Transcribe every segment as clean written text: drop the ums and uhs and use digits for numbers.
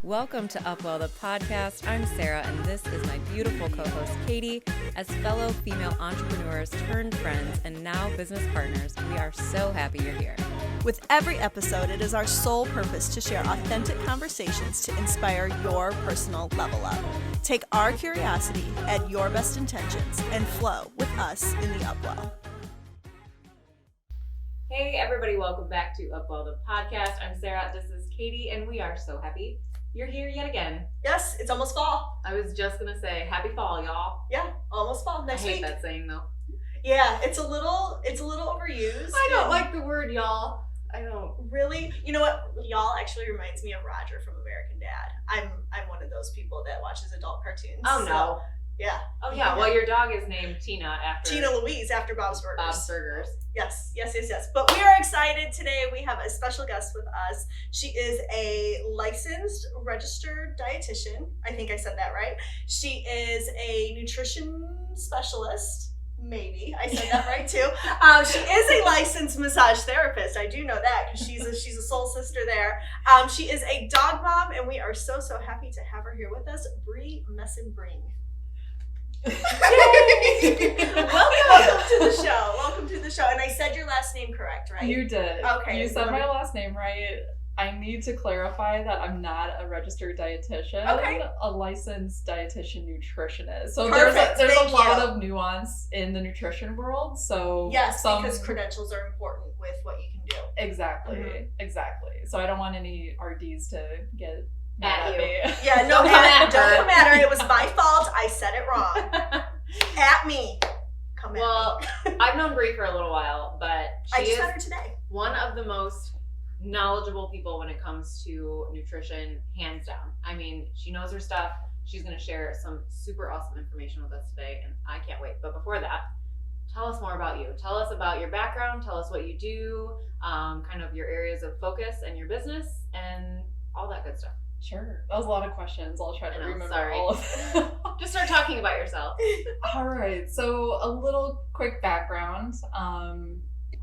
Welcome to UpWell The Podcast. I'm Sarah, and this is my beautiful co-host, Katie. As fellow female entrepreneurs turned friends and now business partners, we are so happy you're here. With every episode, it is our sole purpose to share authentic conversations to inspire your personal level up. Take our curiosity, add your best intentions, and flow with us in the UpWell. Hey everybody, welcome back to UpWell The Podcast. I'm Sarah, this is Katie, and we are so happy you're here yet again. Yes, it's almost fall. I was just gonna say, happy fall, y'all. Yeah, almost fall next week. I hate that saying though. Yeah, it's a little overused. I don't like the word y'all. I don't. Really? You know what? Y'all actually reminds me of Roger from American Dad. I'm one of those people that watches adult cartoons. Oh no. Yeah. Oh yeah. Well, your dog is named Tina after Tina Louise after Bob's Burgers. Bob's Burgers. Yes. But we are excited today. We have a special guest with us. She is a licensed, registered dietitian. I think I said that right. She is a nutrition specialist. Maybe I said that right too. She is a licensed massage therapist. I do know that because she's a soul sister there. She is a dog mom, and we are so happy to have her here with us, Bree Messenbrig. Welcome to the show. And I said your last name correct, right? You did. Okay. You said my last name right. I need to clarify that I'm not a registered dietitian. Okay. A licensed dietitian nutritionist. So Perfect. there's Thank a lot you. of nuance in the nutrition world. So yes, because credentials are important with what you can do. Exactly. So I don't want any RDs to get mad at me. Yeah, no, don't come at her. It was my fault. I said it wrong. At me. Come at me. I've known Bree for a little while, but I just met her today. One of the most knowledgeable people when it comes to nutrition, hands down. I mean, she knows her stuff. She's going to share some super awesome information with us today, and I can't wait. But before that, tell us more about you. Tell us about your background. Tell us what you do, kind of your areas of focus and your business, and all that good stuff. Sure. That was a lot of questions. I'll try to remember sorry. all of them. Just start talking about yourself. All right. So a little quick background.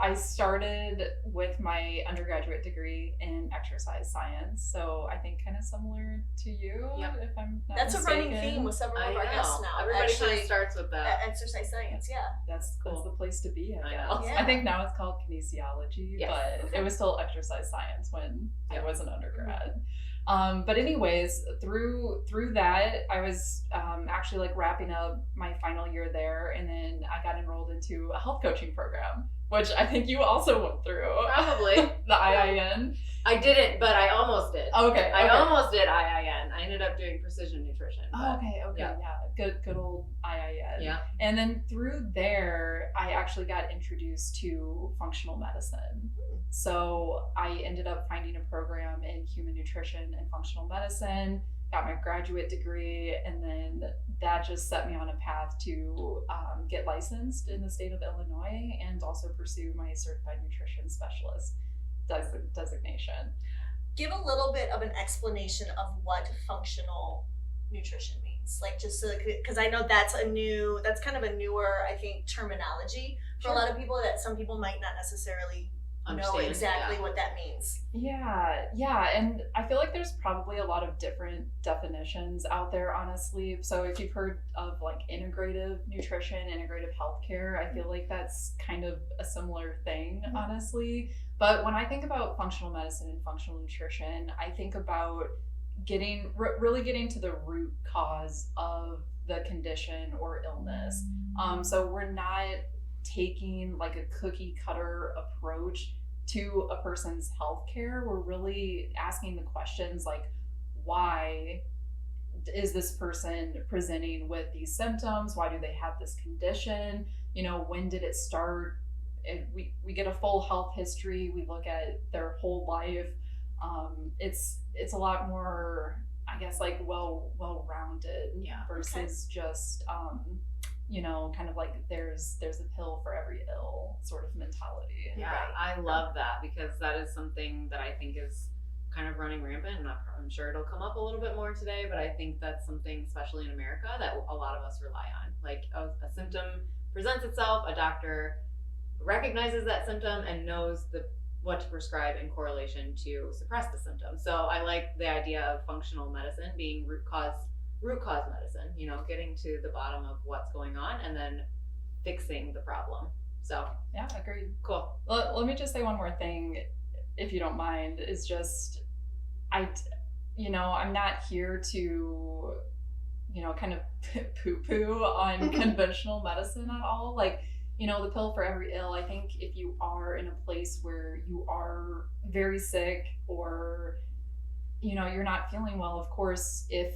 I started with my undergraduate degree in exercise science. So I think kind of similar to you, if I'm not That's mistaken. a running theme with several of our guests now. Everybody kind of starts with that. Exercise science, yeah. That's cool. That's the place to be, I guess. know. Yeah. I think now it's called kinesiology, but it was still exercise science when I was an undergrad. But anyways, through that, I was actually like wrapping up my final year there, and then I got enrolled into a health coaching program, which I think you also went through. Probably. The IIN. I didn't, but I almost did. Okay. I almost did IIN. I ended up doing precision nutrition. Okay. Yeah. Good old IIN. Yeah. And then through there, I actually got introduced to functional medicine. So I ended up finding a program in human nutrition and functional medicine, got my graduate degree, and then that just set me on a path to get licensed in the state of Illinois and also pursue my certified nutrition specialist designation. Give a little bit of an explanation of what functional nutrition means. Like, just so, because I know that's kind of a newer, I think, terminology for a lot of people, that some people might not necessarily know exactly what that means. Yeah, and I feel like there's probably a lot of different definitions out there, honestly. So if you've heard of like integrative nutrition, integrative healthcare, I feel like that's kind of a similar thing, honestly. But when I think about functional medicine and functional nutrition, I think about really getting to the root cause of the condition or illness. So we're not taking like a cookie cutter approach to a person's healthcare. We're really asking the questions like, why is this person presenting with these symptoms? Why do they have this condition? When did it start? We get a full health history. We look at their whole life. It's a lot more, I guess, like well-rounded versus just kind of like there's a pill for every ill sort of mentality. Yeah, right. I love that, because that is something that I think is kind of running rampant, and I'm sure it'll come up a little bit more today, but I think that's something, especially in America, that a lot of us rely on. Like a symptom presents itself, a doctor recognizes that symptom and knows the what to prescribe in correlation to suppress the symptoms. So I like the idea of functional medicine being root cause medicine, getting to the bottom of what's going on and then fixing the problem. So yeah, agreed. Cool. Let me just say one more thing, if you don't mind, is just, I'm not here to, kind of poo-poo on conventional medicine at all. Like, the pill for every ill. I think if you are in a place where you are very sick or, you're not feeling well, of course, if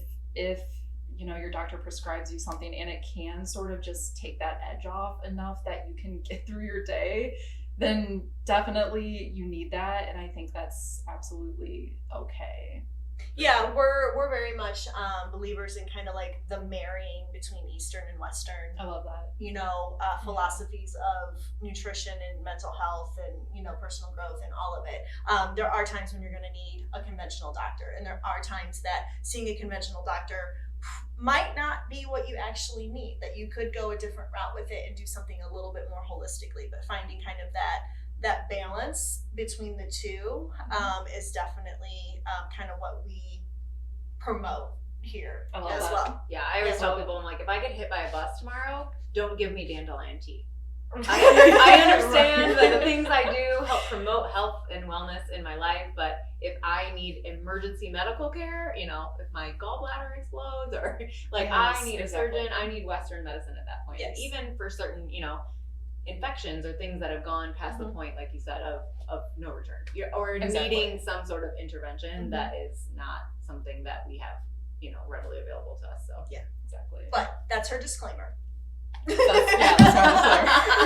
your doctor prescribes you something and it can sort of just take that edge off enough that you can get through your day, then definitely you need that. And I think that's absolutely okay. Yeah, we're very much believers in kind of like the marrying between Eastern and Western. I love that. Philosophies of nutrition and mental health and, personal growth and all of it. There are times when you're going to need a conventional doctor, and there are times that seeing a conventional doctor might not be what you actually need, that you could go a different route with it and do something a little bit more holistically, but finding kind of that balance between the two is definitely kind of what we promote here as well. Yeah, I always tell people, I'm like, if I get hit by a bus tomorrow, don't give me dandelion tea. I understand that the things I do help promote health and wellness in my life, but if I need emergency medical care, if my gallbladder explodes or I need a surgeon, I need Western medicine at that point. Yes. And even for certain, infections or things that have gone past the point, like you said, of no return, or needing some sort of intervention that is not something that we have, readily available to us. So yeah, exactly. But that's her disclaimer. That's my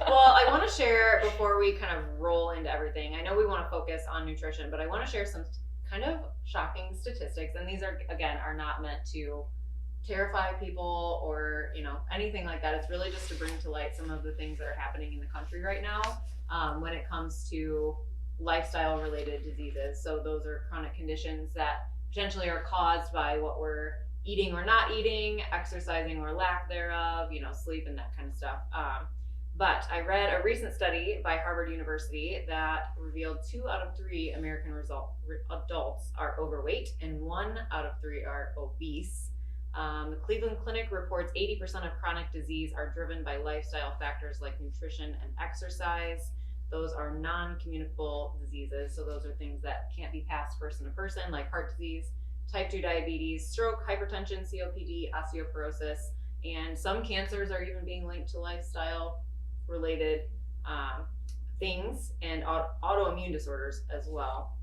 Well, I want to share before we kind of roll into everything. I know we want to focus on nutrition, but I want to share some kind of shocking statistics, and these are not meant to terrify people or anything like that. It's really just to bring to light some of the things that are happening in the country right now when it comes to lifestyle related diseases. So those are chronic conditions that potentially are caused by what we're eating or not eating, exercising or lack thereof, sleep and that kind of stuff. But I read a recent study by Harvard University that revealed 2 out of 3 American adults are overweight and 1 out of 3 are obese. The Cleveland Clinic reports 80% of chronic disease are driven by lifestyle factors like nutrition and exercise. Those are non-communicable diseases, so those are things that can't be passed person to person, like heart disease, type 2 diabetes, stroke, hypertension, COPD, osteoporosis, and some cancers are even being linked to lifestyle-related things and autoimmune disorders as well.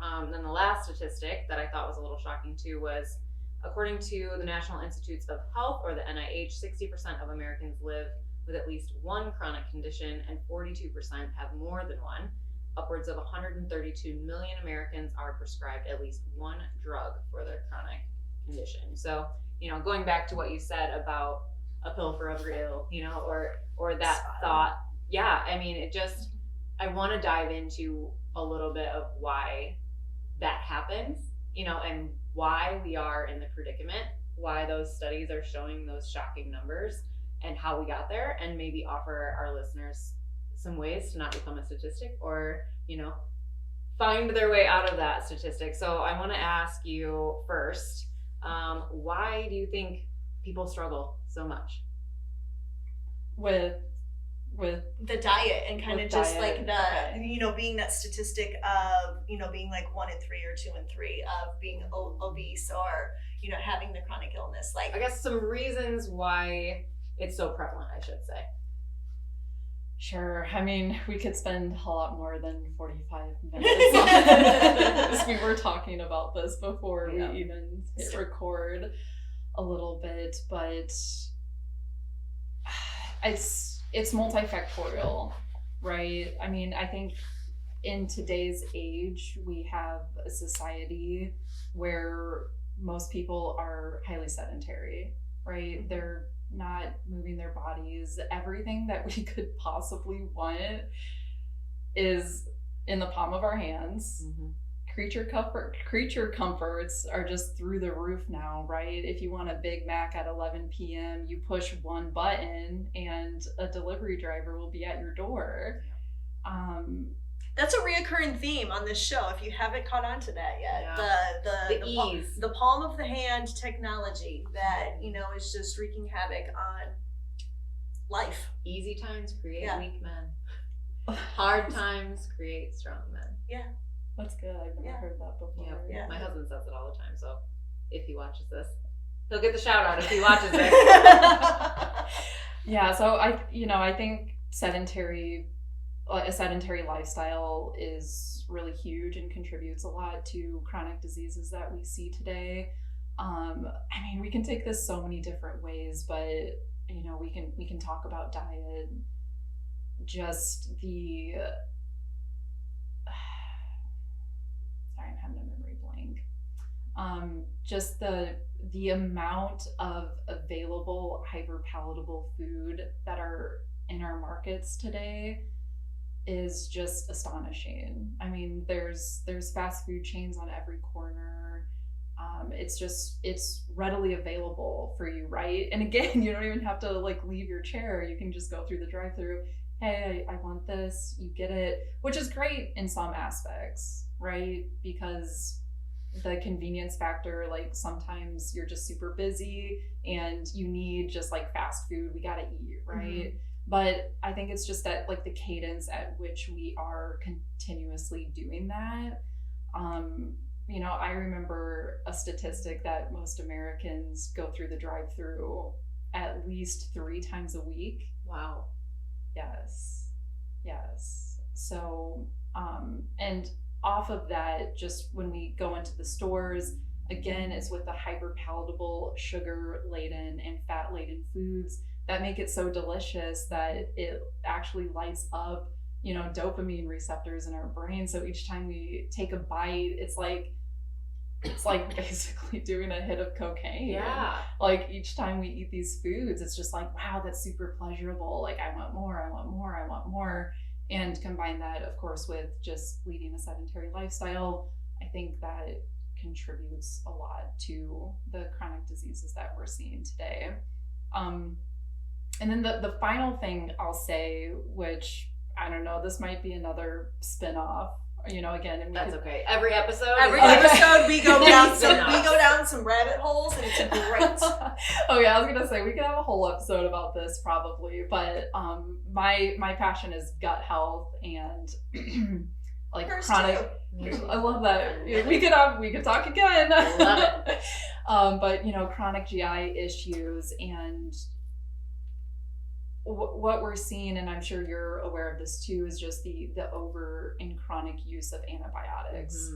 Then the last statistic that I thought was a little shocking too was, according to the National Institutes of Health, or the NIH, 60% of Americans live with at least one chronic condition and 42% have more than one. Upwards of 132 million Americans are prescribed at least one drug for their chronic condition. So, going back to what you said about a pill for every ill, or that thought, yeah, I mean, I want to dive into a little bit of why that happens, and why we are in the predicament, why those studies are showing those shocking numbers and how we got there, and maybe offer our listeners some ways to not become a statistic or, find their way out of that statistic. So I want to ask you first, why do you think people struggle so much? With the diet and kind of just diet, like the, being that statistic of, being like 1 in 3 or 2 in 3 of being obese or, having the chronic illness. Like, I guess some reasons why it's so prevalent, I should say. Sure. I mean, we could spend a lot more than 45 minutes on this. We were talking about this before we even hit record a little bit, but it's multifactorial, right? I mean, I think in today's age, we have a society where most people are highly sedentary, right? They're not moving their bodies. Everything that we could possibly want is in the palm of our hands. Mm-hmm. Creature comforts are just through the roof now, right? If you want a Big Mac at 11 p.m., you push one button and a delivery driver will be at your door. That's a reoccurring theme on this show. If you haven't caught on to that yet, The ease. the palm of the hand technology that is just wreaking havoc on life. Easy times create Yeah. weak men. Hard times create strong men. Yeah. That's good. I've never Yeah. heard that before. Yeah. My husband says it all the time, so if he watches this, he'll get the shout out if he watches it. Yeah, so I think a sedentary lifestyle is really huge and contributes a lot to chronic diseases that we see today. We can take this so many different ways, but we can talk about diet, just the sorry, I'm having a memory blank. Just the amount of available hyperpalatable food that are in our markets today is just astonishing. There's fast food chains on every corner. It's readily available for you, right? And again, you don't even have to leave your chair. You can just go through the drive-through. Hey, I want this. You get it, which is great in some aspects, right? Because the convenience factor, sometimes you're just super busy and you need just fast food. We gotta eat, right? Mm-hmm. But I think it's just that the cadence at which we are continuously doing that. I remember a statistic that most Americans go through the drive-through at least 3 times a week. Wow. Yes. So, and off of that, just when we go into the stores, again, it's with the hyperpalatable, sugar-laden and fat-laden foods that make it so delicious that it actually lights up, dopamine receptors in our brain. So each time we take a bite, it's like basically doing a hit of cocaine. Yeah. Each time we eat these foods, it's just wow, that's super pleasurable. I want more. And combine that, of course, with just leading a sedentary lifestyle, I think that contributes a lot to the chronic diseases that we're seeing today. And then the final thing I'll say, which I don't know, this might be another spin-off, again, and that's okay. Every episode we go down some rabbit holes, and it's great. Oh yeah, I was gonna say we could have a whole episode about this probably, but my passion is gut health and chronic. I love that. We could talk again. I love it. But chronic GI issues and what we're seeing, and I'm sure you're aware of this too, is just the over and chronic use of antibiotics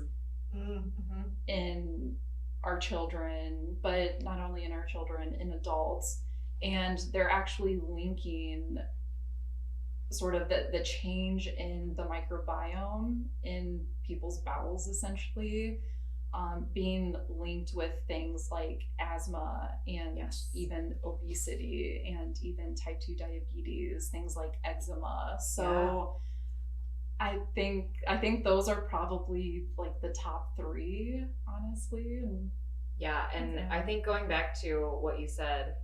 in our children, but not only in our children, in adults. And they're actually linking sort of the change in the microbiome in people's bowels, essentially, being linked with things like asthma and even obesity and even type 2 diabetes, things like eczema. So I think those are probably the top 3, honestly. And I think going back to what you said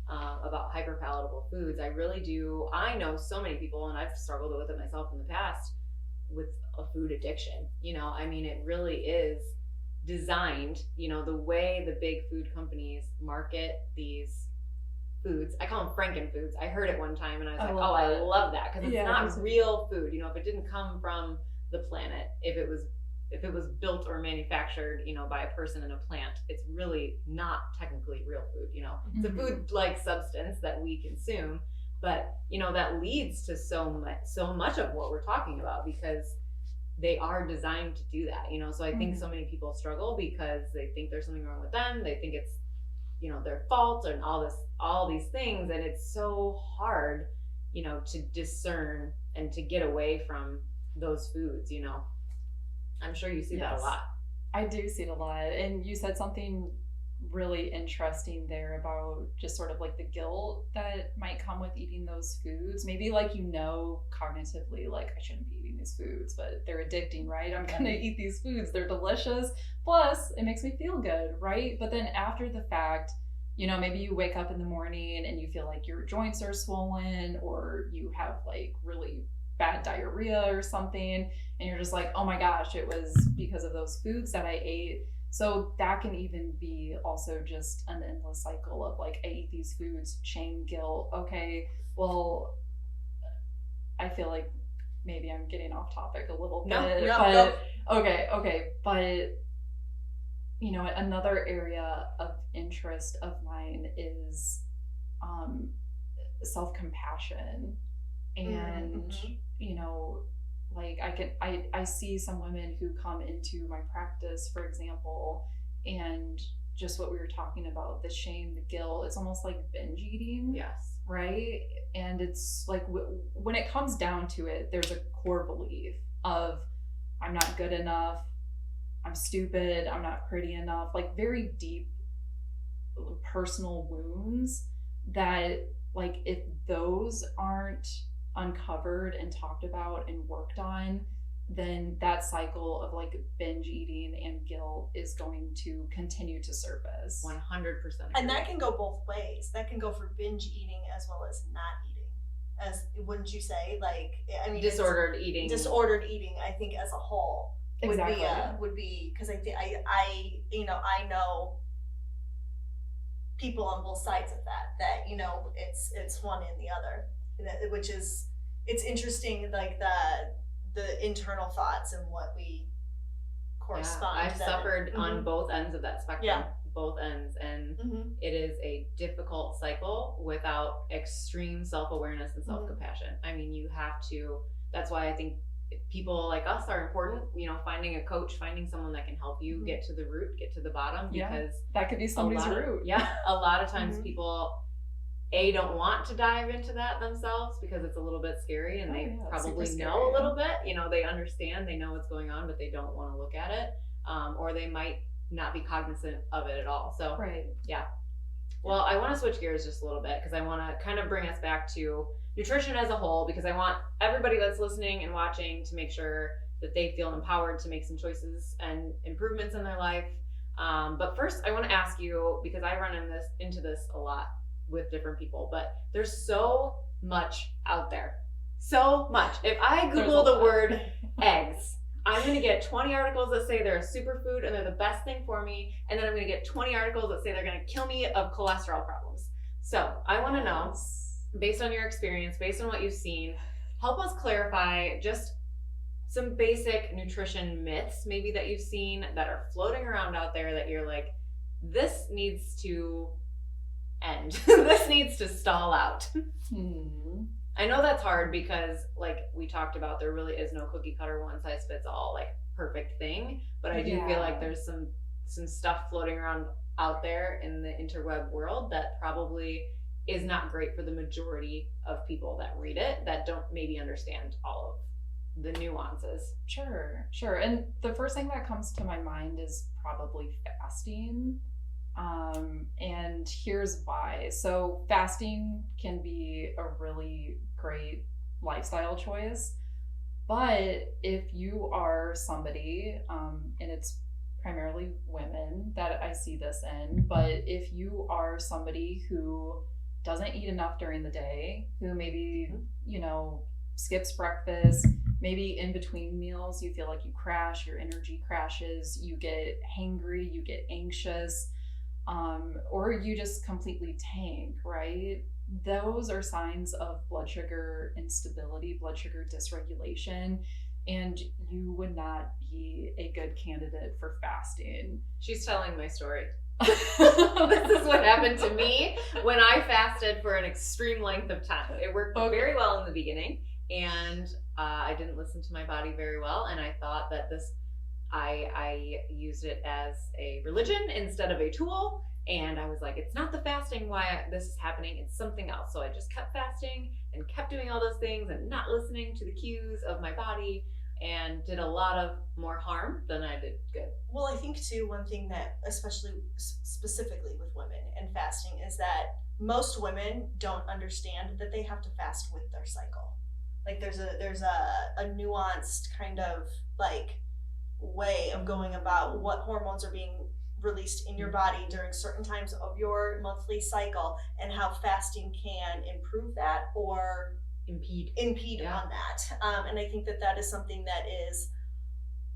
about hyperpalatable foods, I know so many people, and I've struggled with it myself in the past, with a food addiction. It really is designed, the way the big food companies market these foods. I call them Frankenfoods. I heard it one time and I was I love that, because it's not real food. If it didn't come from the planet, if it was built or manufactured, by a person in a plant, it's really not technically real food. It's a food-like substance that we consume, but that leads to so much of what we're talking about, because they are designed to do that. So I think so many people struggle because they think there's something wrong with them. They think it's their fault and all these things, and it's so hard to discern and to get away from those foods. I'm sure you see that a lot. I do see it a lot. And you said something really interesting there about just sort of the guilt that might come with eating those foods. Maybe cognitively, I shouldn't be eating these foods, but they're addicting, right? I'm gonna eat these foods. They're delicious. Plus, it makes me feel good, right? But then after the fact, maybe you wake up in the morning and you feel like your joints are swollen, or you have really bad diarrhea or something, and you're just like, oh my gosh, it was because of those foods that I ate. So that can even be also just an endless cycle of like, I eat these foods, shame, guilt. Okay, well, I feel like maybe I'm getting off topic a little bit. No. Okay, but you know, another area of interest of mine is self-compassion. And you know, like I see some women who come into my practice, for example, and just what we were talking about, the shame, the guilt, it's almost like binge eating. Yes. Right? And it's like when it comes down to it, there's a core belief of I'm not good enough, I'm stupid, I'm not pretty enough, like very deep personal wounds that, like, if those aren't uncovered and talked about and worked on, then that cycle of like binge eating and guilt is going to continue to surface. 100%. And that can go both ways. That can go for binge eating as well as not eating. As wouldn't you say? Like, I mean, disordered eating. Disordered eating, I think, as a whole Exactly. would be because I think I know people on both sides of that you know it's one and the other, which is it's interesting, like the internal thoughts and what we correspond. I've suffered on both ends of that spectrum. Yeah. Both ends, and it is a difficult cycle without extreme self-awareness and self-compassion. I mean, you have to. That's why I think people like us are important. You know, finding a coach, finding someone that can help you get to the root, get to the bottom, because that could be somebody's root. A lot of times people don't want to dive into that themselves because it's a little bit scary, and they probably know a little bit. You know, they understand, they know what's going on, but they don't want to look at it, or they might not be cognizant of it at all. So well, I want to switch gears just a little bit because I want to kind of bring us back to nutrition as a whole, because I want everybody that's listening and watching to make sure that they feel empowered to make some choices and improvements in their life. But first, I want to ask you, because I run into this a lot with different people, but there's so much out there. So much. If I Google the word eggs, I'm going to get 20 articles that say they're a superfood and they're the best thing for me. And then I'm going to get 20 articles that say they're going to kill me of cholesterol problems. So I want to know, based on your experience, based on what you've seen, help us clarify just some basic nutrition myths maybe that you've seen that are floating around out there that you're like, this needs to end. This needs to stall out. I know that's hard because, like we talked about, there really is no cookie cutter, one size fits all, like perfect thing. But I do feel like there's some stuff floating around out there in the interweb world that probably is not great for the majority of people that read it, that don't maybe understand all of the nuances. Sure. And the first thing that comes to my mind is probably fasting. And here's why. So fasting can be a really great lifestyle choice, but if you are somebody, and it's primarily women that I see this in, but if you are somebody who doesn't eat enough during the day, who maybe, you know, skips breakfast, maybe in between meals you feel like you crash, your energy crashes, you get hangry, you get anxious, or you just completely tank, right? Those are signs of blood sugar instability, blood sugar dysregulation, and you would not be a good candidate for fasting. She's telling my story. This is what happened to me when I fasted for an extreme length of time. It worked very well in the beginning, and I didn't listen to my body very well, and I thought that I used it as a religion instead of a tool, and I was like, it's not the fasting why this is happening, it's something else. So I just kept fasting and kept doing all those things and not listening to the cues of my body, and did a lot of more harm than I did good. Well, I think too, one thing that, especially specifically with women and fasting, is that most women don't understand that they have to fast with their cycle. Like there's a nuanced kind of like way of going about what hormones are being released in your body during certain times of your monthly cycle, and how fasting can improve that or impede on that. And I think that is something that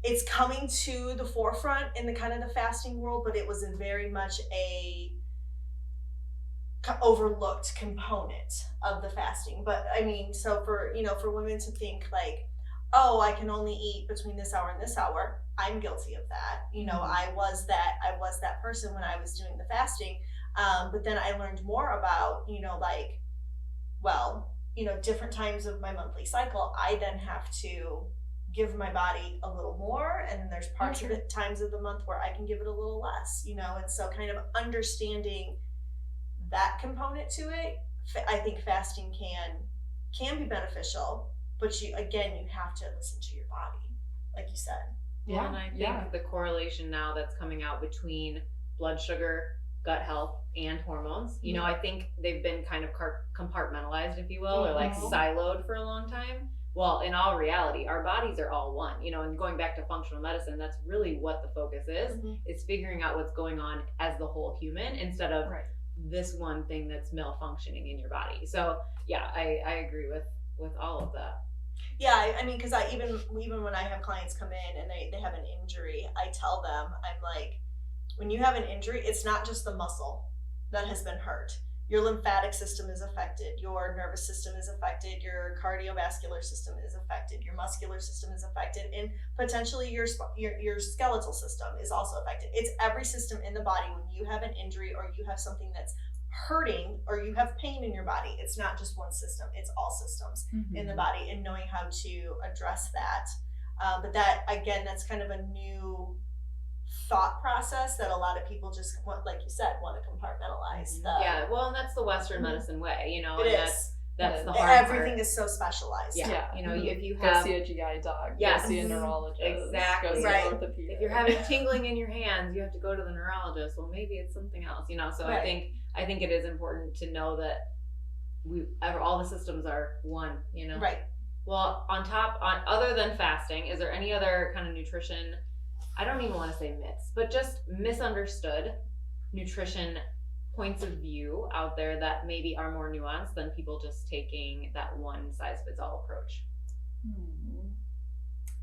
it's coming to the forefront in the kind of the fasting world, but it was a very much a overlooked component of the fasting. But I mean, so for women to think like, oh, I can only eat between this hour and this hour, I'm guilty of that. I was that person when I was doing the fasting. But then I learned more about, different times of my monthly cycle, I then have to give my body a little more, and then there's parts of it, times of the month where I can give it a little less, and so kind of understanding that component to it, I think fasting can be beneficial, but you have to listen to your body, like you said. Yeah, and I think the correlation now that's coming out between blood sugar, gut health, and hormones, I think they've been kind of compartmentalized, if you will, or like siloed for a long time. Well, in all reality, our bodies are all one, and going back to functional medicine, that's really what the focus is figuring out what's going on as the whole human instead of this one thing that's malfunctioning in your body. So yeah, I agree with all of that. Yeah, I mean, because even when I have clients come in and they have an injury, I tell them, I'm like, when you have an injury, it's not just the muscle that has been hurt. Your lymphatic system is affected, your nervous system is affected, your cardiovascular system is affected, your muscular system is affected, and potentially your skeletal system is also affected. It's every system in the body. When you have an injury or you have something that's hurting or you have pain in your body, it's not just one system, it's all systems in the body, and knowing how to address that. But that, again, that's kind of a new thought process that a lot of people just want, like you said, want to compartmentalize. And that's the Western medicine way, it is. That's the hard Everything part. is so specialized. If you go have see a GI doc, Yes. go see a neurologist, Exactly. go see an orthopedic. If you're having tingling in your hands, you have to go to the neurologist. Well, maybe it's something else, so I think it is important to know that all the systems are one, Right. Well, other than fasting, is there any other kind of nutrition, I don't even want to say myths, but just misunderstood nutrition points of view out there that maybe are more nuanced than people just taking that one size fits all approach?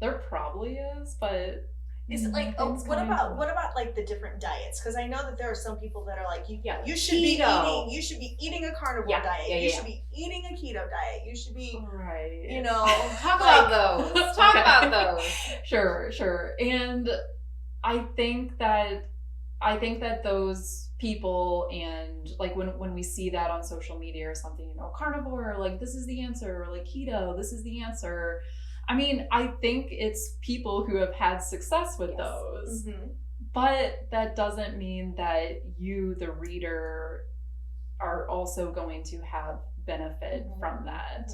There probably is, but is it like, what about like the different diets? Because I know that there are some people that are like, you should be eating a carnivore diet. You should be eating a keto diet. You should be, talk about those. Talk about those. Sure. And I think that those people, and like when we see that on social media or something, carnivore, like this is the answer, or like keto, this is the answer. I mean, I think it's people who have had success with those, but that doesn't mean that you, the reader, are also going to have benefit from that.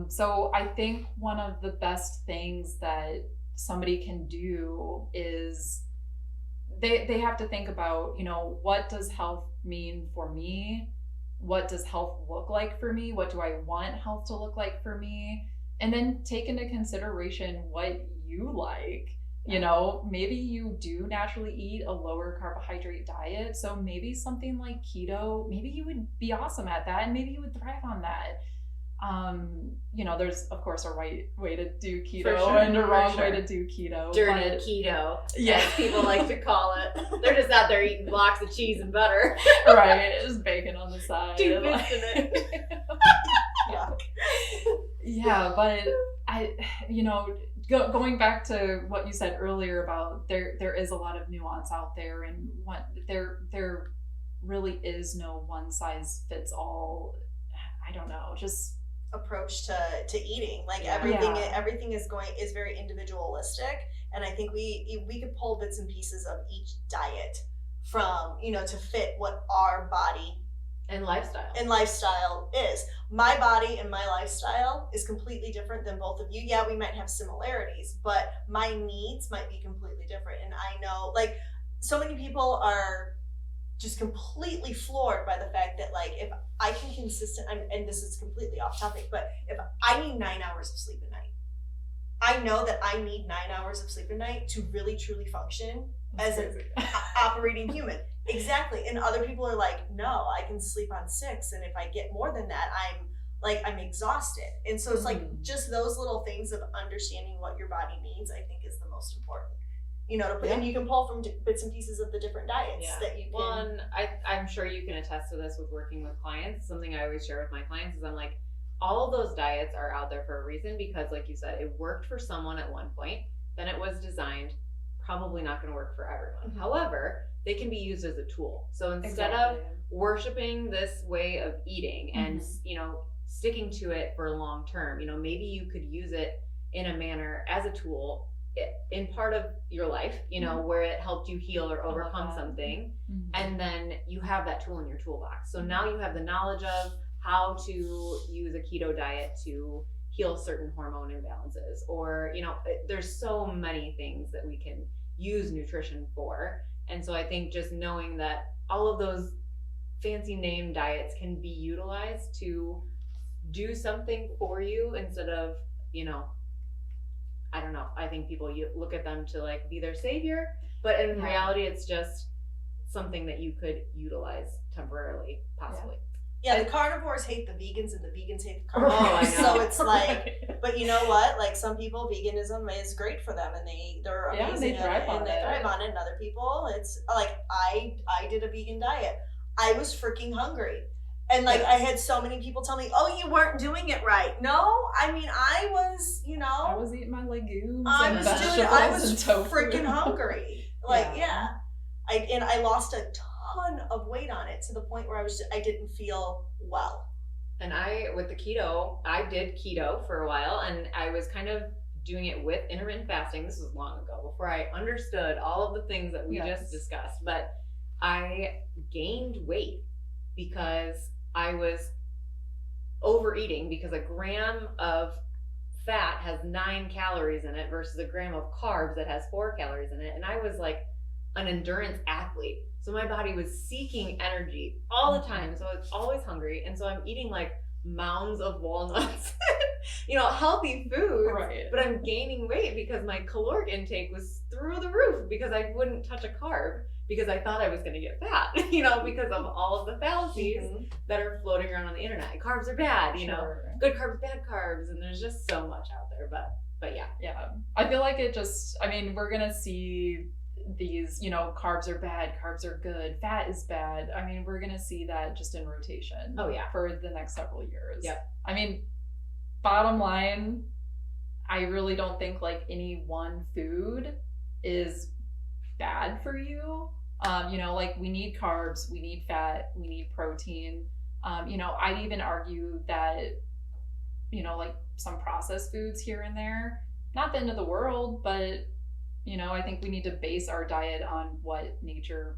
So I think one of the best things that somebody can do is they have to think about, what does health mean for me? What does health look like for me? What do I want health to look like for me? And then take into consideration what you like. Maybe you do naturally eat a lower carbohydrate diet. So maybe something like keto, maybe you would be awesome at that, and maybe you would thrive on that. There's of course a right way to do keto and a wrong way to do keto. Dirty keto, as people like to call it. They're just out there eating blocks of cheese and butter. Right, just bacon on the side. Too missing it. Yeah, but going back to what you said earlier about there is a lot of nuance out there, and there really is no one size fits all. I don't know, just approach to eating. Like everything is very individualistic, and I think we could pull bits and pieces of each diet from to fit what our body and lifestyle is. My body and my lifestyle is completely different than both of you. Yeah, we might have similarities, but my needs might be completely different. And I know, like, so many people are just completely floored by the fact that, like, if I can and this is completely off topic, but if I need 9 hours of sleep a night, I know that I need 9 hours of sleep a night to really truly function as an operating human. Exactly. And other people are like, no, I can sleep on 6, and if I get more than that, like I'm exhausted. And so it's like Mhm. just those little things of understanding what your body needs, I think is the most important. You know, to put, and you can pull from bits and pieces of the different diets that you can. Well, and I'm sure you can attest to this with working with clients. Something I always share with my clients is I'm like, all of those diets are out there for a reason because, like you said, it worked for someone at one point, then it was designed, probably not going to work for everyone. Mhm. However, they can be used as a tool. So instead of worshiping this way of eating and, you know, sticking to it for long term, you know, maybe you could use it in a manner as a tool in part of your life, you know, where it helped you heal or overcome something, and then you have that tool in your toolbox. So now you have the knowledge of how to use a keto diet to heal certain hormone imbalances, or, you know, there's so many things that we can use nutrition for. And so I think just knowing that all of those fancy name diets can be utilized to do something for you instead of, you know, I don't know. I think people look at them to like be their savior, but in reality, it's just something that you could utilize temporarily, possibly. Yeah, the carnivores hate the vegans and the vegans hate the Oh, I carnivores. know. So it's like, but you know what? Like some people, veganism is great for them and they're amazing they thrive on and they it. thrive on it. And other people, it's like I did a vegan diet. I was freaking hungry. And like I had so many people tell me, "Oh, you weren't doing it right." No, I mean I was, you know, I was eating my legumes. I and was vegetables doing. I and was tofu. freaking hungry. Like I lost a ton of weight on it to the point where I didn't feel well. And with the keto, I did keto for a while, and I was kind of doing it with intermittent fasting. This was long ago, before I understood all of the things that we just discussed. But I gained weight because I was overeating, because a gram of fat has 9 calories in it versus a gram of carbs that has 4 calories in it. And I was like an endurance athlete. So my body was seeking energy all the time. So I was always hungry. And so I'm eating like mounds of walnuts, you know, healthy food. Right. But I'm gaining weight because my caloric intake was through the roof because I wouldn't touch a carb because I thought I was going to get fat, you know, because of all of the fallacies that are floating around on the internet. Carbs are bad, you know, good carbs, bad carbs. And there's just so much out there. But yeah. Yeah. I feel like we're going to see these, you know, carbs are bad, carbs are good, fat is bad. I mean, we're going to see that just in rotation. Oh, yeah. For the next several years. Yep. I mean, bottom line, I really don't think like any one food is bad for you. You know, like we need carbs, we need fat, we need protein. You know, I'd even argue that, you know, like some processed foods here and there, not the end of the world, but, you know, I think we need to base our diet on what nature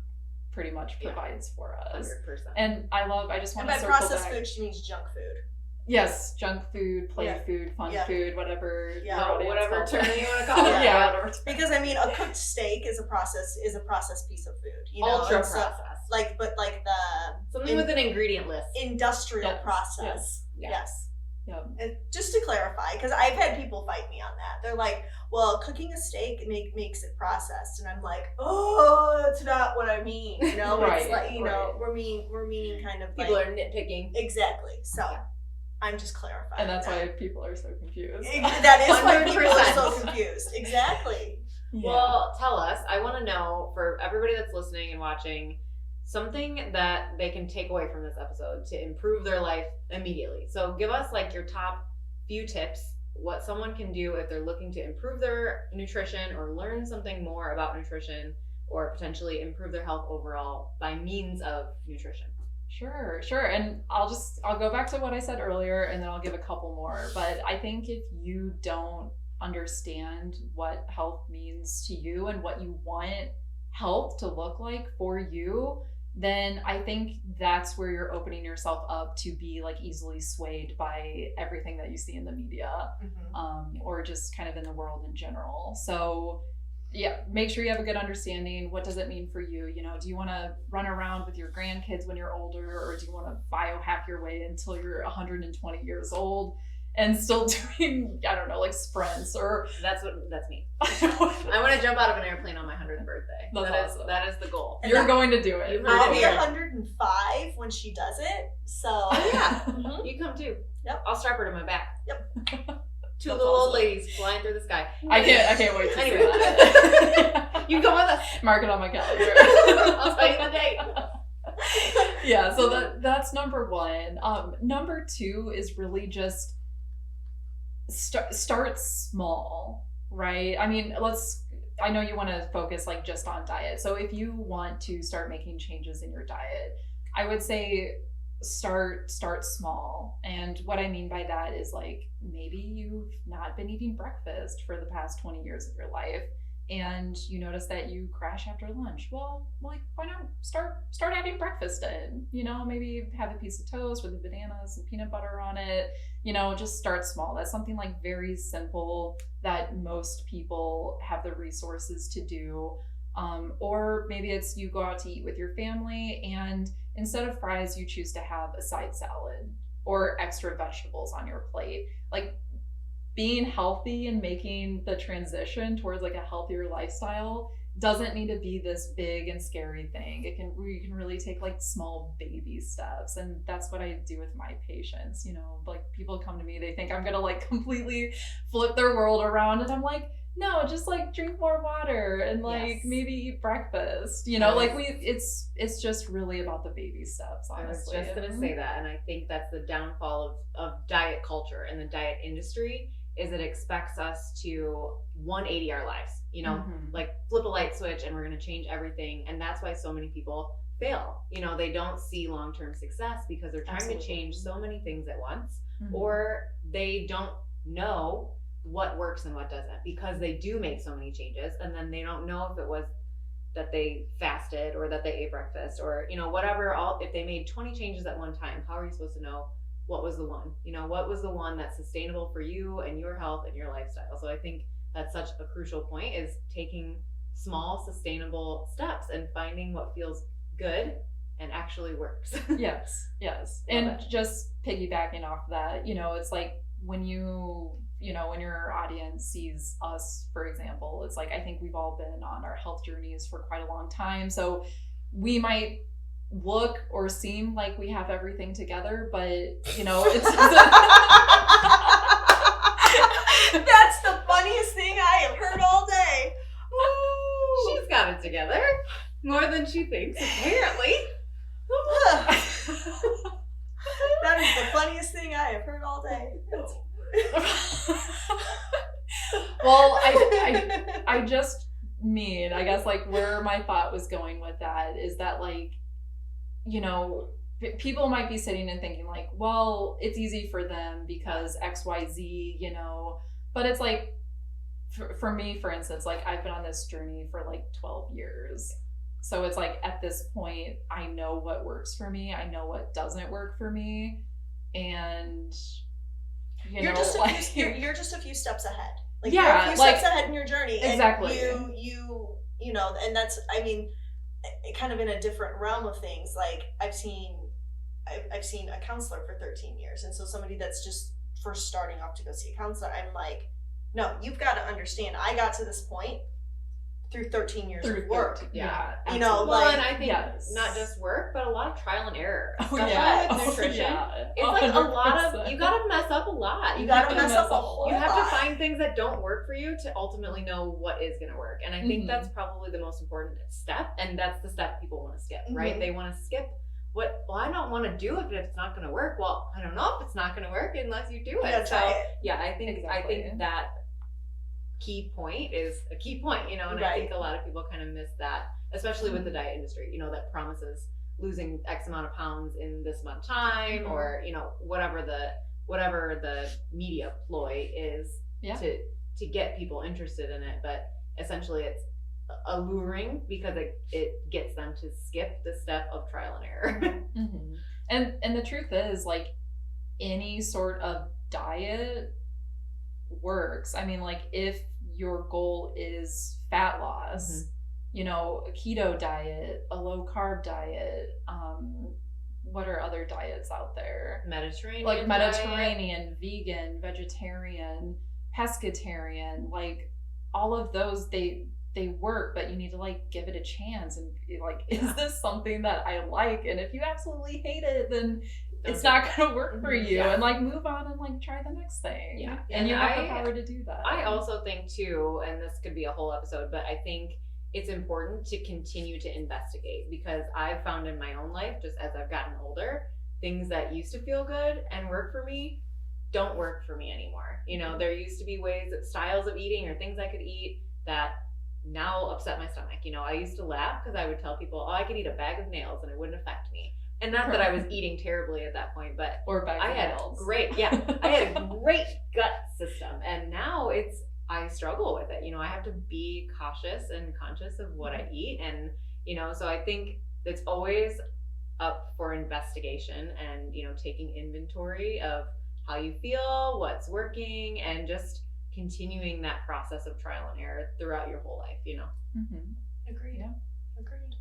pretty much provides for us. 100%. And I just want to by circle processed back. food, she means junk food. Yes, junk food, play food, fun food, whatever. Whatever term you want to call it. Yeah. Because I mean, a cooked steak is a processed piece of food. You know, Ultra it's processed. but like the something with an ingredient list. Industrial process. Yes. Yeah. And just to clarify, because I've had people fight me on that. They're like, "Well, cooking a steak makes it processed," and I'm like, "Oh, that's not what I mean." You know, Right, it's like know we're meaning kind of people like, are nitpicking. Exactly. So I'm just clarifying. And that's why people are so confused. That is why people are 100%. so confused. Exactly. Yeah. Well, tell us. I want to know, for everybody that's listening and watching, something that they can take away from this episode to improve their life immediately. So give us like your top few tips, what someone can do if they're looking to improve their nutrition or learn something more about nutrition or potentially improve their health overall by means of nutrition. Sure. And I'll go back to what I said earlier and then I'll give a couple more. But I think if you don't understand what health means to you and what you want health to look like for you, then I think that's where you're opening yourself up to be like easily swayed by everything that you see in the media, or just kind of in the world in general. So yeah, make sure you have a good understanding. What does it mean for you? You know, do you want to run around with your grandkids when you're older, or do you want to biohack your way until you're 120 years old? and still doing, I don't know, like sprints or. That's me. I want to jump out of an airplane on my 100th birthday. That's awesome. That is the goal. You're going to do it. I'll be 105 when she does it. So yeah, you come too. Yep. I'll strap her to my back. Yep. Two little old ladies flying through the sky. I can't wait to see Anyway, that. you come with us. Mark it on my calendar. I'll tell you the date. Yeah, so that's number one. Number two is really just start small, right? I mean, I know you want to focus like just on diet. So if you want to start making changes in your diet, I would say start small. And what I mean by that is like maybe you've not been eating breakfast for the past 20 years of your life and you notice that you crash after lunch. Well, like why not start having breakfast in, maybe have a piece of toast with a banana, some peanut butter on it, just start small. That's something like very simple that most people have the resources to do. Or maybe it's you go out to eat with your family and instead of fries, you choose to have a side salad or extra vegetables on your plate. Like being healthy and making the transition towards like a healthier lifestyle doesn't need to be this big and scary thing. You can really take like small baby steps. And that's what I do with my patients. Like people come to me, they think I'm going to like completely flip their world around. And I'm like, no, just like drink more water and like maybe eat breakfast. Like it's just really about the baby steps, honestly. I was just gonna say that, and I think that's the downfall of diet culture and the diet industry is it expects us to 180 our lives. Like flip a light switch and we're gonna change everything, and that's why so many people fail. They don't see long-term success because they're trying to change so many things at once, or they don't know what works and what doesn't because they do make so many changes and then they don't know if it was that they fasted or that they ate breakfast or whatever. If they made 20 changes at one time, how are you supposed to know what was the one? What was the one that's sustainable for you and your health and your lifestyle? So I think that's such a crucial point, is taking small sustainable steps and finding what feels good and actually works. Yes And just piggybacking off that, it's like when when your audience sees us, for example, it's like, I think we've all been on our health journeys for quite a long time. So we might look or seem like we have everything together, but it's that's the funniest thing I have heard all day. Ooh. She's got it together more than she thinks, apparently. That is the funniest thing I have heard all day. Well, I just mean, I guess like where my thought was going with that is that like, people might be sitting and thinking like, well, it's easy for them because XYZ, but it's like, for me, for instance, like I've been on this journey for like 12 years. So it's like at this point, I know what works for me. I know what doesn't work for me. And you're just a few steps ahead. Like yeah, you're a few steps ahead in your journey. Exactly. And you know, and that's, I mean, kind of in a different realm of things. Like I've seen a counselor for 13 years. And so somebody that's just first starting off to go see a counselor, I'm like, no, you've got to understand, I got to this point through 13 years of work. Yeah. You know, well, like, and I think not just work, but a lot of trial and error. Oh, Especially yeah. with nutrition. It's 100%. like a lot of, you gotta mess up a lot. You gotta mess up a whole lot. You have to find things that don't work for you to ultimately know what is gonna work. And I think that's probably the most important step. And that's the step people want to skip, right? They want to skip I don't want to do it if it's not going to work. Well, I don't know if it's not going to work unless you do it. Yeah, try it. Yeah, I think that key point is a key point, and I think a lot of people kind of miss that, especially with the diet industry, that promises losing X amount of pounds in this amount of time, or, whatever the media ploy is to get people interested in it. But essentially it's alluring because it gets them to skip the step of trial and error. And the truth is, like, any sort of diet works. I mean, like, if your goal is fat loss, a keto diet, a low carb diet, what are other diets out there? Mediterranean. Like diet. Mediterranean, vegan, vegetarian, pescatarian, like all of those, they work, but you need to like give it a chance and be like, is this something that I like? And if you absolutely hate it, then it's not gonna work for you. Yeah. And like move on and like try the next thing. Yeah. And you have the power to do that. I also think too, and this could be a whole episode, but I think it's important to continue to investigate, because I've found in my own life, just as I've gotten older, things that used to feel good and work for me don't work for me anymore. You know, there used to be ways, styles of eating or things I could eat that now upset my stomach. You know, I used to laugh because I would tell people, oh, I could eat a bag of nails and it wouldn't affect me. And not that I was eating terribly at that point, but or bags I of had nails. I had a great gut system, and now I struggle with it. You know, I have to be cautious and conscious of what I eat, and you know, so I think it's always up for investigation and, you know, taking inventory of how you feel, what's working, and just continuing that process of trial and error throughout your whole life, you know. Agreed. Yeah. Agreed.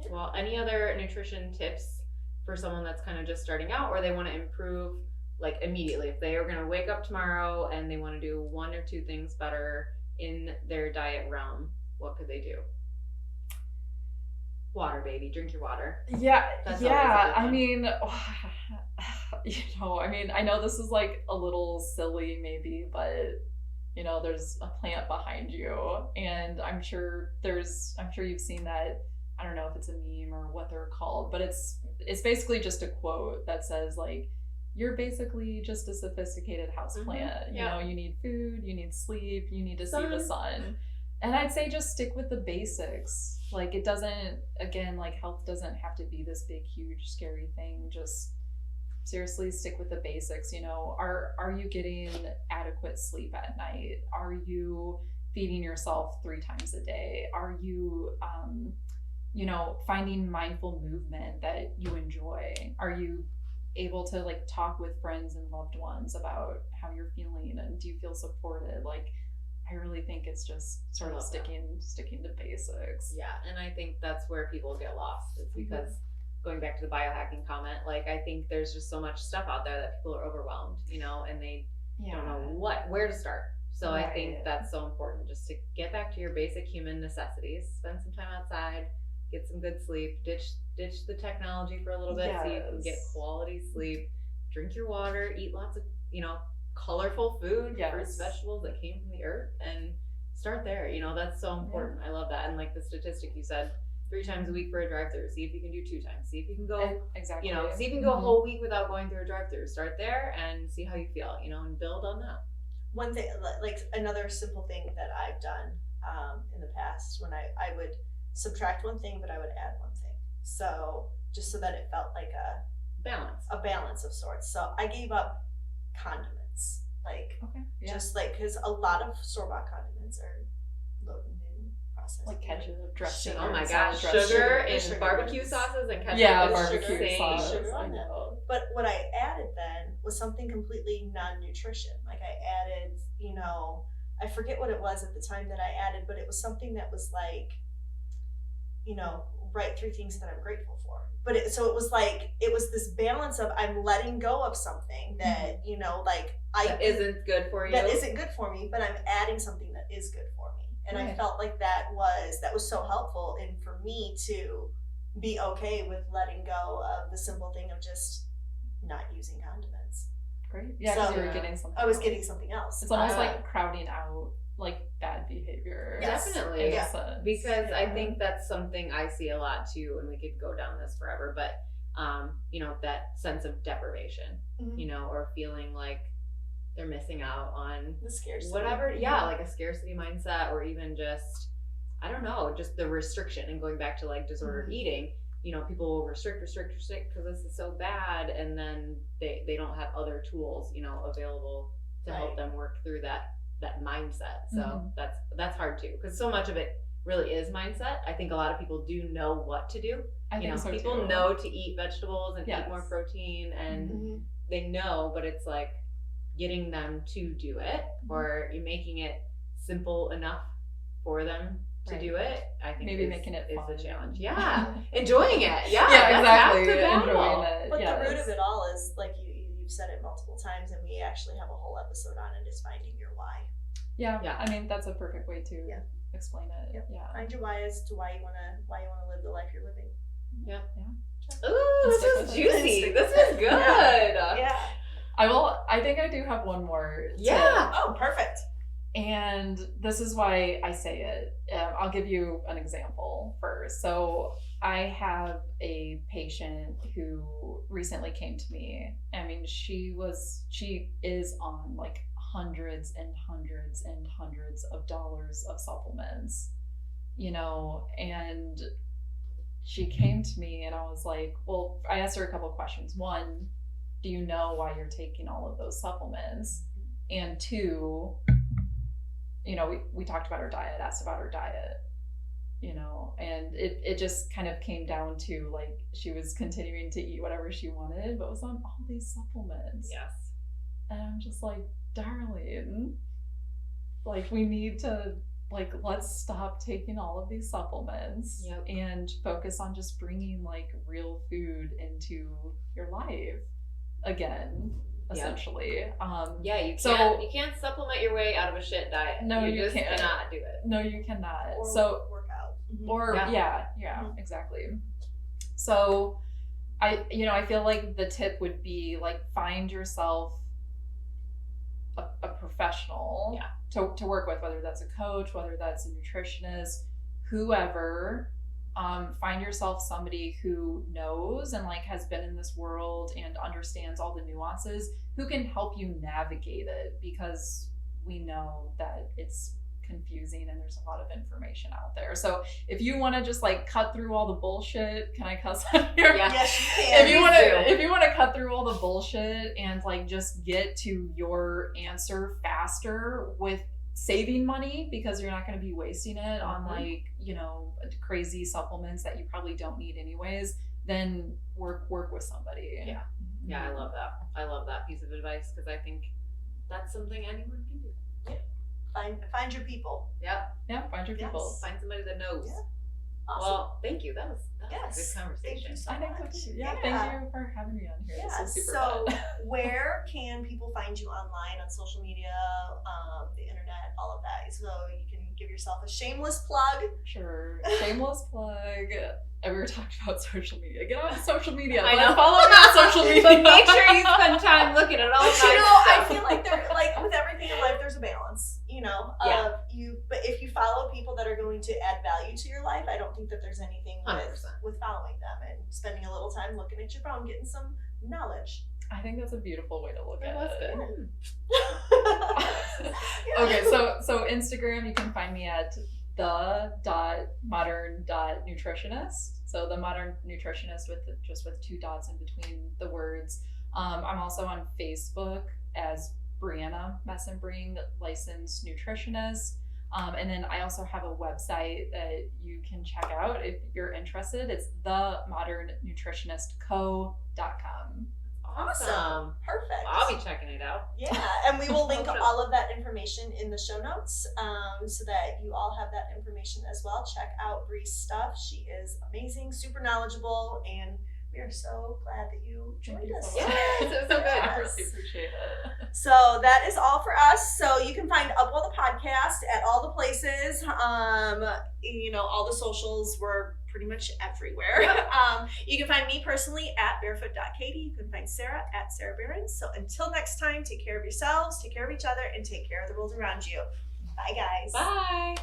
Yeah. Well, any other nutrition tips for someone that's kind of just starting out, or they want to improve like immediately? If they are going to wake up tomorrow and they want to do one or two things better in their diet realm, what could they do? Water, baby. Drink your water. Yeah, That's yeah. always a good I one. mean, you know, I know this is like a little silly maybe, but you know, there's a plant behind you, and I'm sure you've seen that. I don't know if it's a meme or what they're called, but it's basically just a quote that says like, you're basically just a sophisticated houseplant. You know, you need food, you need sleep, you need to see the sun. And I'd say just stick with the basics. Like it doesn't, again, like health doesn't have to be this big, huge, scary thing. Just seriously stick with the basics. You know, are you getting adequate sleep at night? Are you feeding yourself 3 times a day? Are you, you know, finding mindful movement that you enjoy? Are you able to like talk with friends and loved ones about how you're feeling, and do you feel supported? Like, I really think it's just sort of sticking to basics. Yeah, and I think that's where people get lost. It's because going back to the biohacking comment, like I think there's just so much stuff out there that people are overwhelmed, you know, and they don't know where to start. So I think that's so important, just to get back to your basic human necessities, spend some time outside, get some good sleep, ditch the technology for a little bit so you can get quality sleep, drink your water, eat lots of, you know, colorful food, fruits, vegetables that came from the earth, and start there. You know, that's so important. I love that. And like the statistic you said, 3 times a week for a drive-through. See if you can do 2 times. See if you can go exactly. You know, see if you can go a whole week without going through a drive-through. Start there and see how you feel. You know, and build on that. One thing, like another simple thing that I've done in the past, when I would subtract one thing, but I would add one thing. So just so that it felt like a balance of sorts. So I gave up condiments. Like, just like, because a lot of store-bought condiments are loaded in processed. Like ketchup, dressing. Oh my gosh, sugar in barbecue sauces and ketchup. Yeah, is barbecue sauce. Sugar on that. But what I added then was something completely non-nutrition. Like I added, you know, I forget what it was at the time that I added, but it was something that was like, you know, write 3 things that I'm grateful for. But it was this balance of I'm letting go of something that, you know, like that isn't good for you. That isn't good for me, but I'm adding something that is good for me. And I felt like that was so helpful in for me to be okay with letting go of the simple thing of just not using condiments. Great. Yeah, because you were getting something I was getting something else. It's almost like crowding out like bad behavior. Definitely. Because I think that's something I see a lot too, and we could go down this forever, but you know, that sense of deprivation, you know, or feeling like they're missing out on the scarcity. Whatever, like a scarcity mindset, or even just, I don't know, just the restriction. And going back to like disordered eating, you know, people will restrict because this is so bad, and then they don't have other tools, you know, available to help them work through that mindset. So that's hard too, because so much of it really is mindset. I think a lot of people do know what to do. People know to eat vegetables and eat more protein, and they know, but it's like getting them to do it, or you're making it simple enough for them to do it, I think maybe making it is fun. the challenge. Yeah, enjoying it. Yeah, Yeah, that's half exactly. the battle. Enjoying it. But yes. the root of it all is, like you've said it multiple times, and we actually have a whole episode on it, is finding your why. Yeah, Yeah. I mean that's a perfect way to explain it. Yep. Yeah. Find your why as to why you wanna live the life you're living. Yeah. Yeah. Ooh, this Stick was with it. juicy. Stick This with was it. good. Yeah. I think I do have one more tip. Yeah. Oh, perfect. And this is why I say it. I'll give you an example first. So I have a patient who recently came to me. I mean, she is on like hundreds and hundreds and hundreds of dollars of supplements, you know, and she came to me and I was like, well, I asked her a couple of questions. One, do you know why you're taking all of those supplements? And two, you know, we talked about her diet, asked about her diet, you know, and it just kind of came down to like she was continuing to eat whatever she wanted, but was on all these supplements. Yes. And I'm just like, darling, like we need to, like, let's stop taking all of these supplements. Yep. And focus on just bringing like real food into your life again. Yep. Essentially. Yeah, you can't supplement your way out of a shit diet. No, you just can't. cannot do it. No, you cannot. Or So work out. Mhm. or Yeah. yeah, exactly. So I feel like the tip would be like find yourself a professional to work with, whether that's a coach, whether that's a nutritionist, whoever. Find yourself somebody who knows and like has been in this world and understands all the nuances, who can help you navigate it, because we know that it's confusing and there's a lot of information out there. So if you want to just like cut through all the bullshit, can I cuss on here? Yeah. Yes, you can. If you want to cut through all the bullshit and like just get to your answer faster with saving money, because you're not going to be wasting it on like, you know, crazy supplements that you probably don't need anyways, then work with somebody. Yeah, I love that. I love that piece of advice, because I think that's something anyone can do. Find your people. Yeah. Yeah, find your people. Yes. Find somebody that knows. Yeah. Awesome. Well, thank you. That was a Yes. good conversation. Thank you so I think much. so too. Yeah, thank you for having me on here. Yeah, This is super so fun. where can people find you online, on social media, the internet, all of that? So you can give yourself a shameless plug. Sure. Shameless plug. And we were talking about social media. Get on social media. I know. Follow me on social media. But make sure you spend time looking at all But nice you know, I stuff. feel like there, like with everything in life, there's a balance. You know, Yeah. But if you follow people that are going to add value to your life, I don't think that there's anything 100%. with following them and spending a little time looking at your phone, getting some knowledge. I think that's a beautiful way to look That at was it. good. Yeah. Okay, so Instagram, you can find me at the.modern.nutritionist. So the modern nutritionist with two dots in between the words. I'm also on Facebook as Brianna Messenbrig, licensed nutritionist. And then I also have a website that you can check out if you're interested. It's themodernnutritionistco.com. Awesome. Perfect. I'll be checking it out. Yeah, and we will link Awesome. all of that information in the show notes, so that you all have that information as well. Check out Bree's stuff. She is amazing, super knowledgeable, and we are so glad that you joined us. so much. Yes, it was so good. I Yes. really appreciate it. So that is all for us. So you can find UpWell the Podcast at all the places. You know, all the socials. We're pretty much everywhere. You can find me personally at barefoot.katie. You can find Sarah at Sarah Barron. So until next time, take care of yourselves, take care of each other, and take care of the world around you. Bye, guys. Bye.